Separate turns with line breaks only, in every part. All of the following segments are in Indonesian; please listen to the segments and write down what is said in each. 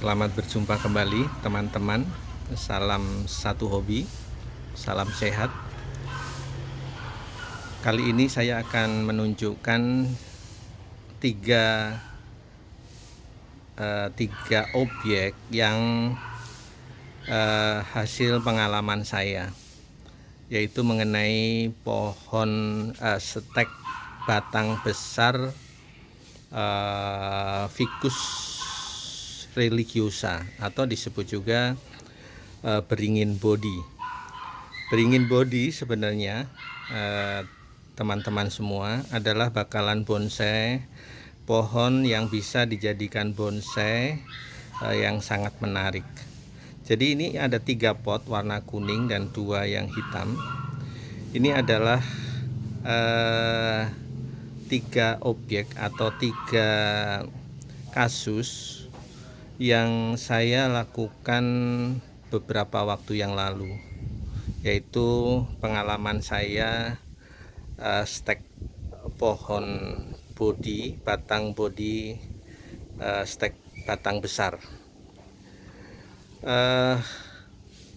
Selamat berjumpa kembali teman-teman. Salam satu hobi, salam sehat. Kali ini saya akan menunjukkan tiga objek yang hasil pengalaman saya, yaitu mengenai pohon stek batang besar Ficus religiosa atau disebut juga beringin body. Beringin body sebenarnya teman-teman semua adalah bakalan bonsai, pohon yang bisa dijadikan bonsai yang sangat menarik. Jadi ini ada 3 pot warna kuning dan 2 yang hitam. Ini adalah 3 objek atau 3 kasus yang saya lakukan beberapa waktu yang lalu, yaitu pengalaman saya stek pohon bodi, batang bodi, stek batang besar. 2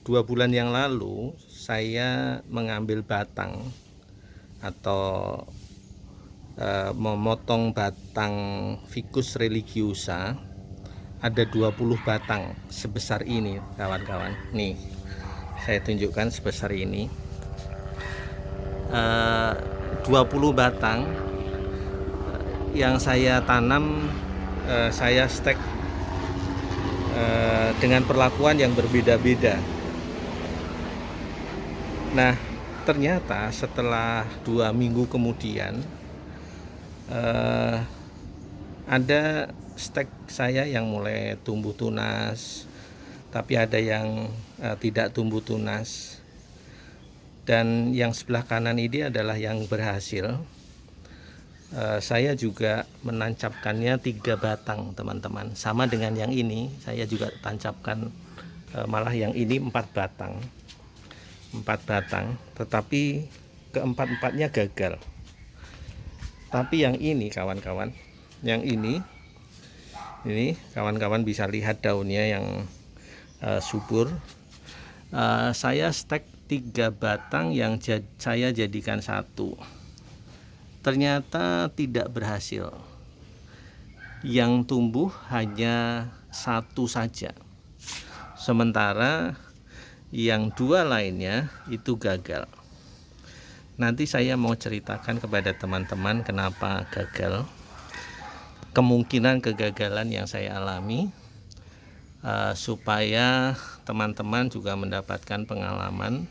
bulan yang lalu saya mengambil batang atau memotong batang Ficus religiosa. Ada 20 batang sebesar ini kawan-kawan. Nih saya tunjukkan sebesar ini, 20 batang yang saya tanam, saya stek dengan perlakuan yang berbeda-beda. Nah ternyata setelah 2 minggu kemudian ada stek saya yang mulai tumbuh tunas, tapi ada yang tidak tumbuh tunas, dan yang sebelah kanan ini adalah yang berhasil. Saya juga menancapkannya 3 batang teman-teman, sama dengan yang ini. Saya juga tancapkan malah yang ini 4 batang, tetapi keempat-empatnya gagal. Tapi yang ini kawan-kawan, yang ini kawan-kawan bisa lihat daunnya yang subur. Saya stek 3 batang yang saya jadikan 1. Ternyata tidak berhasil. Yang tumbuh hanya 1 saja, sementara yang 2 lainnya itu gagal. Nanti saya mau ceritakan kepada teman-teman kenapa gagal, kemungkinan kegagalan yang saya alami, supaya teman-teman juga mendapatkan pengalaman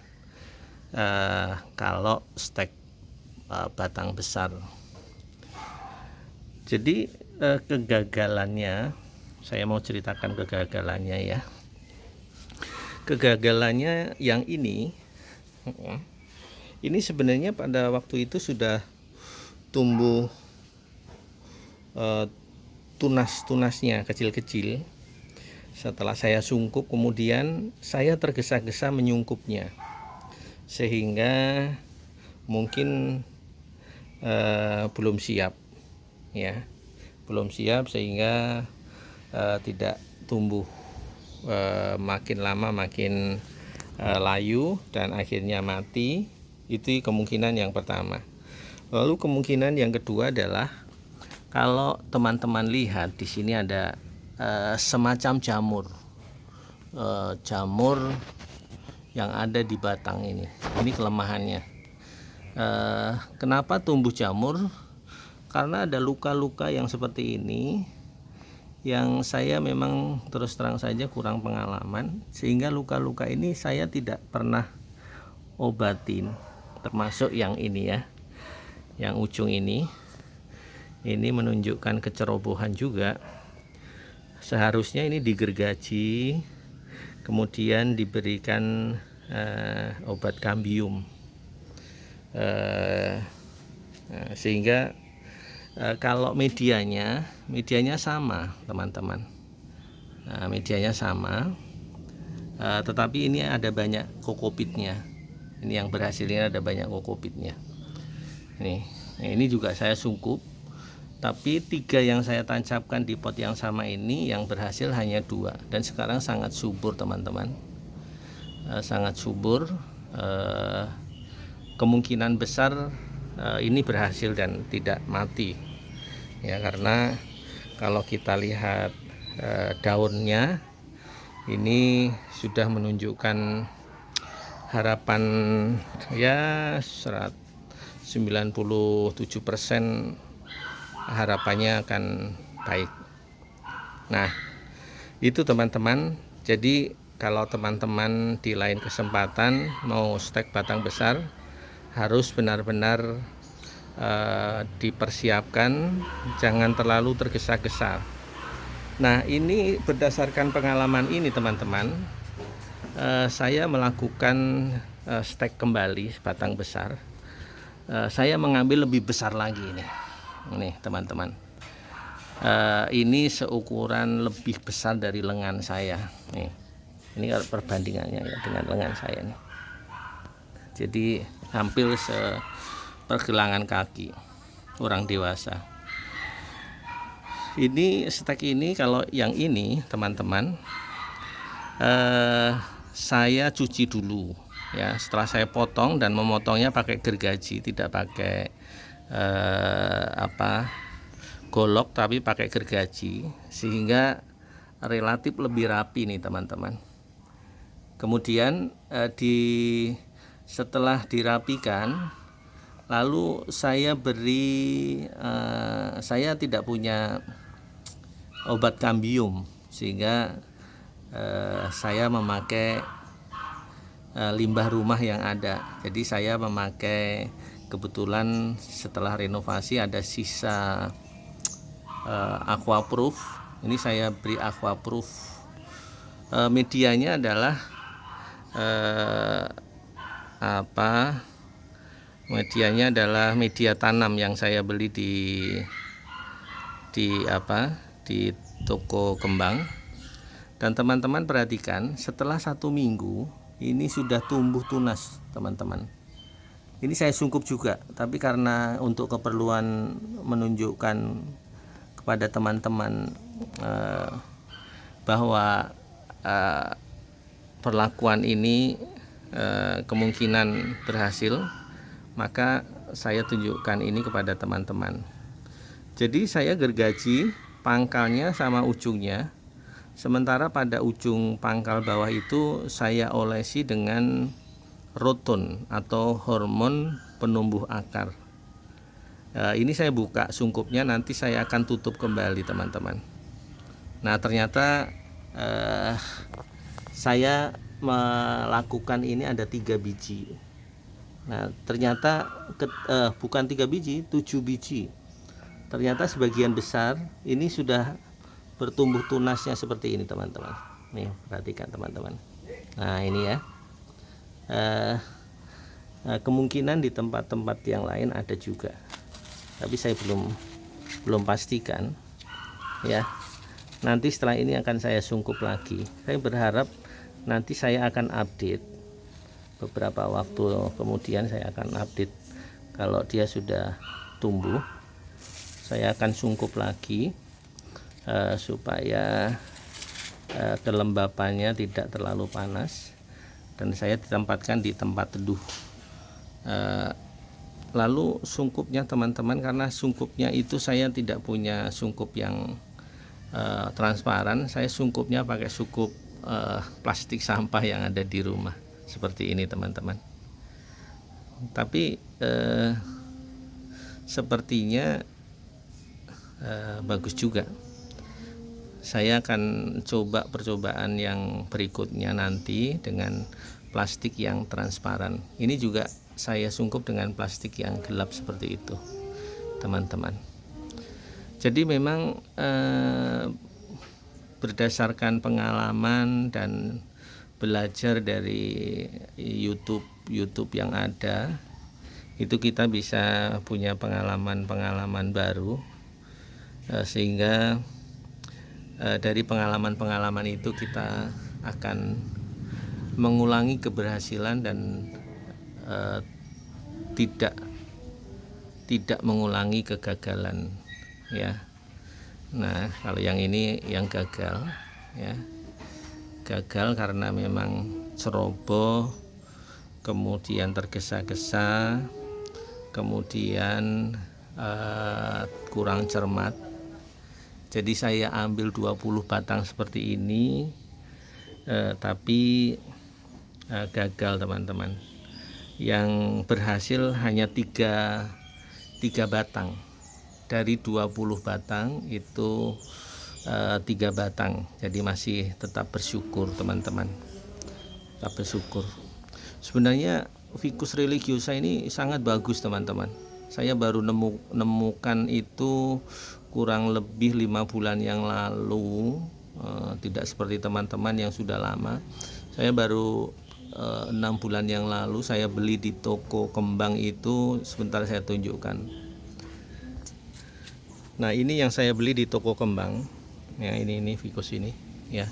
kalau stek batang besar. Jadi kegagalannya, saya mau ceritakan kegagalannya ya. Kegagalannya yang ini sebenarnya pada waktu itu sudah tumbuh tunas-tunasnya kecil-kecil. Setelah saya sungkup, kemudian saya tergesa-gesa menyungkupnya, sehingga mungkin belum siap ya, sehingga tidak tumbuh, makin lama makin layu dan akhirnya mati. Itu kemungkinan yang pertama. Lalu kemungkinan yang kedua adalah, kalau teman-teman lihat di sini ada semacam jamur yang ada di batang ini. Ini kelemahannya. Kenapa tumbuh jamur? Karena ada luka-luka yang seperti ini, yang saya memang terus terang saja kurang pengalaman, sehingga luka-luka ini saya tidak pernah obatin. Termasuk yang ini ya, yang ujung ini menunjukkan kecerobohan juga. Seharusnya ini digergaji, kemudian diberikan obat kambium, sehingga kalau medianya sama teman-teman, medianya sama, tetapi ini ada banyak kokopitnya. Ini yang berhasil, ini ada banyak kokopitnya. Ini juga saya sungkup Tapi 3 yang saya tancapkan di pot yang sama ini yang berhasil hanya 2, dan sekarang sangat subur teman-teman. Sangat subur. Kemungkinan besar ini berhasil dan tidak mati ya, karena kalau kita lihat daunnya ini sudah menunjukkan harapan ya 97% harapannya akan baik. Nah, itu teman-teman. Jadi kalau teman-teman di lain kesempatan mau stek batang besar, harus benar-benar dipersiapkan, jangan terlalu tergesa-gesa. Nah, ini berdasarkan pengalaman ini teman-teman, saya melakukan stek kembali batang besar. Saya mengambil lebih besar lagi nih teman-teman. Ini seukuran lebih besar dari lengan saya nih. Ini kalau perbandingannya ya dengan lengan saya nih. Jadi hampir sepergelangan kaki orang dewasa. Ini stek ini, kalau yang ini teman-teman, saya cuci dulu ya. Setelah saya potong, dan memotongnya pakai gergaji, tidak pakai golok, tapi pakai gergaji, sehingga relatif lebih rapi nih teman-teman. Kemudian setelah dirapikan, lalu saya saya tidak punya obat kambium, sehingga saya memakai limbah rumah yang ada. Jadi saya memakai, kebetulan setelah renovasi ada sisa aquaproof. Ini saya beri aquaproof. Medianya adalah medianya adalah media tanam yang saya beli di toko kembang. Dan teman-teman perhatikan, setelah 1 minggu ini sudah tumbuh tunas teman-teman. Ini saya sungkup juga, tapi karena untuk keperluan menunjukkan kepada teman-teman bahwa perlakuan ini kemungkinan berhasil, maka saya tunjukkan ini kepada teman-teman. Jadi saya gergaji pangkalnya sama ujungnya, sementara pada ujung pangkal bawah itu saya olesi dengan roton atau hormon penumbuh akar. Ini saya buka sungkupnya, nanti saya akan tutup kembali teman-teman. Nah, ternyata saya melakukan ini ada 3 biji. Nah, ternyata bukan 3 biji, 7 biji. Ternyata sebagian besar ini sudah bertumbuh tunasnya seperti ini teman-teman. Nih, perhatikan teman-teman. Nah, ini ya. Kemungkinan di tempat-tempat yang lain ada juga, tapi saya belum pastikan ya. Nanti setelah ini akan saya sungkup lagi. Saya berharap nanti saya akan update beberapa waktu kemudian. Saya akan update kalau dia sudah tumbuh. Saya akan sungkup lagi supaya kelembapannya tidak terlalu panas, dan saya ditempatkan di tempat teduh. Lalu sungkupnya teman-teman, karena sungkupnya itu saya tidak punya sungkup yang transparan, saya sungkupnya pakai sungkup plastik sampah yang ada di rumah seperti ini teman-teman. Tapi sepertinya bagus juga. Saya akan coba percobaan yang berikutnya nanti dengan plastik yang transparan. Ini juga saya sungkup dengan plastik yang gelap seperti itu teman-teman. Jadi memang berdasarkan pengalaman dan belajar dari YouTube yang ada, itu kita bisa punya pengalaman baru, sehingga dari pengalaman itu kita akan mengulangi keberhasilan dan tidak mengulangi kegagalan ya. Nah, kalau yang ini yang gagal ya. Gagal karena memang ceroboh, kemudian tergesa-gesa, kemudian kurang cermat. Jadi saya ambil 20 batang seperti ini, tapi gagal teman-teman. Yang berhasil hanya 3 batang dari 20 batang itu, 3 batang. Jadi masih tetap bersyukur teman-teman, tetap bersyukur. Sebenarnya Ficus religiosa ini sangat bagus teman-teman. Saya baru nemukan itu kurang lebih 5 bulan yang lalu, tidak seperti teman-teman yang sudah lama. Saya baru 6 bulan yang lalu saya beli di toko kembang itu. Sebentar saya tunjukkan. Nah, ini yang saya beli di toko kembang ya, ini Ficus ini ya.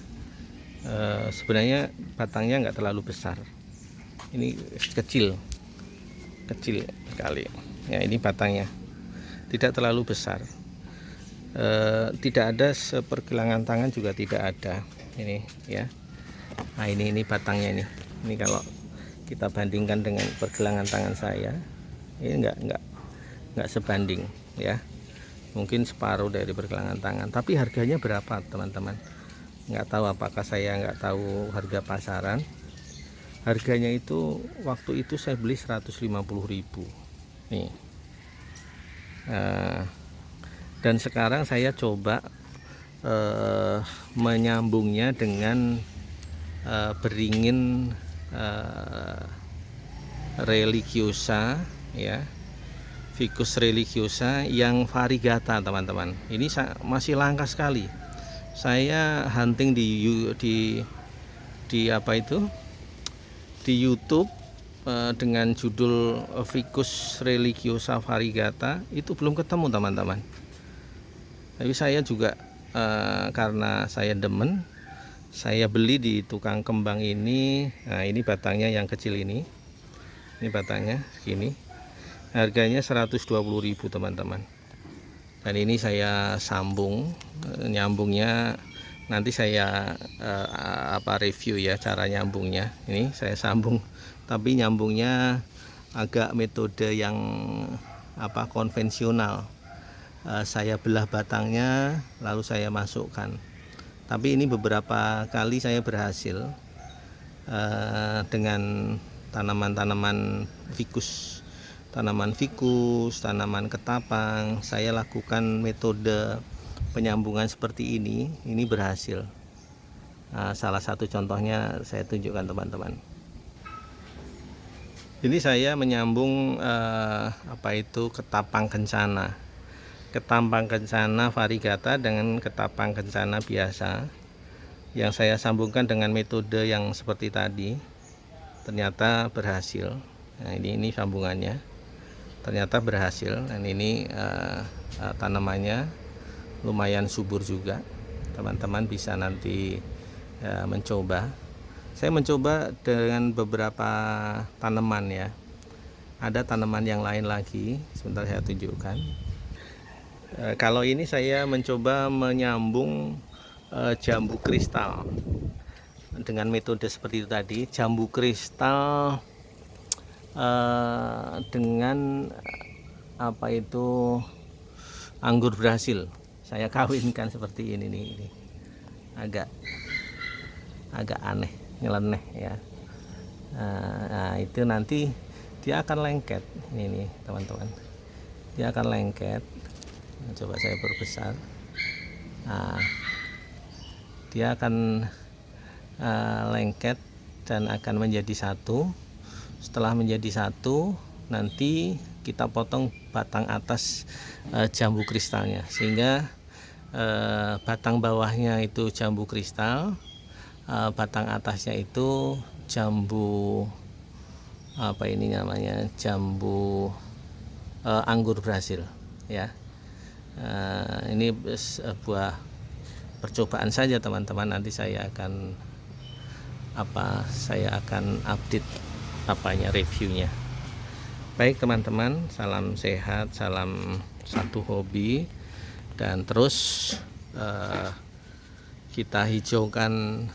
Sebenarnya batangnya nggak terlalu besar, ini kecil sekali ya. Ini batangnya tidak terlalu besar, tidak ada sepergelangan tangan juga tidak ada ini ya. Nah, ini batangnya ini kalau kita bandingkan dengan pergelangan tangan saya, ini nggak sebanding ya, mungkin separuh dari pergelangan tangan. Tapi harganya berapa teman-teman? Nggak tahu, apakah saya nggak tahu harga pasaran. Harganya itu waktu itu saya beli 150.000 nih. Dan sekarang saya coba menyambungnya dengan beringin religiosa ya, Ficus religiosa yang variegata teman-teman. Ini masih langka sekali. Saya hunting di apa itu, di YouTube dengan judul Ficus religiosa variegata, itu belum ketemu teman-teman. Tapi saya juga karena saya demen, saya beli di tukang kembang ini. Nah, ini batangnya yang kecil ini batangnya segini, harganya 120.000 teman-teman. Dan ini saya sambung, nyambungnya nanti saya review ya cara nyambungnya. Ini saya sambung, tapi nyambungnya agak metode yang konvensional. Saya belah batangnya lalu saya masukkan. Tapi ini beberapa kali saya berhasil dengan tanaman ficus, tanaman ketapang. Saya lakukan metode penyambungan seperti ini berhasil. Salah satu contohnya saya tunjukkan teman-teman. Ini saya menyambung ketapang kencana variegata dengan ketapang kencana biasa, yang saya sambungkan dengan metode yang seperti tadi. Ternyata berhasil. Nah, ini sambungannya ternyata berhasil. Dan ini tanamannya lumayan subur juga. Teman-teman bisa nanti mencoba. Saya mencoba dengan beberapa tanaman ya. Ada tanaman yang lain lagi, sebentar saya tunjukkan. Kalau ini saya mencoba menyambung jambu kristal dengan metode seperti itu tadi. Jambu kristal dengan anggur Brasil. Saya kawinkan seperti ini nih. Agak aneh, nyeleneh ya. Nah, itu nanti dia akan lengket. Ini nih teman-teman, dia akan lengket. Coba saya perbesar. Nah, dia akan lengket dan akan menjadi satu. Setelah menjadi satu, nanti kita potong batang atas jambu kristalnya, sehingga batang bawahnya itu jambu kristal, batang atasnya itu jambu jambu anggur Brasil ya. Ini sebuah percobaan saja teman-teman. Nanti saya akan update reviewnya. Baik teman-teman, salam sehat, salam satu hobi. dan terus kita hijaukan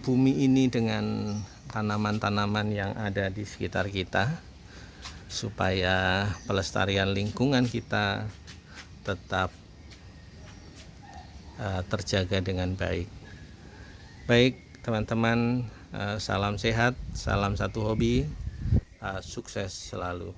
bumi ini dengan tanaman-tanaman yang ada di sekitar kita, supaya pelestarian lingkungan kita tetap terjaga dengan baik. Baik teman-teman, salam sehat, salam satu hobi, sukses selalu.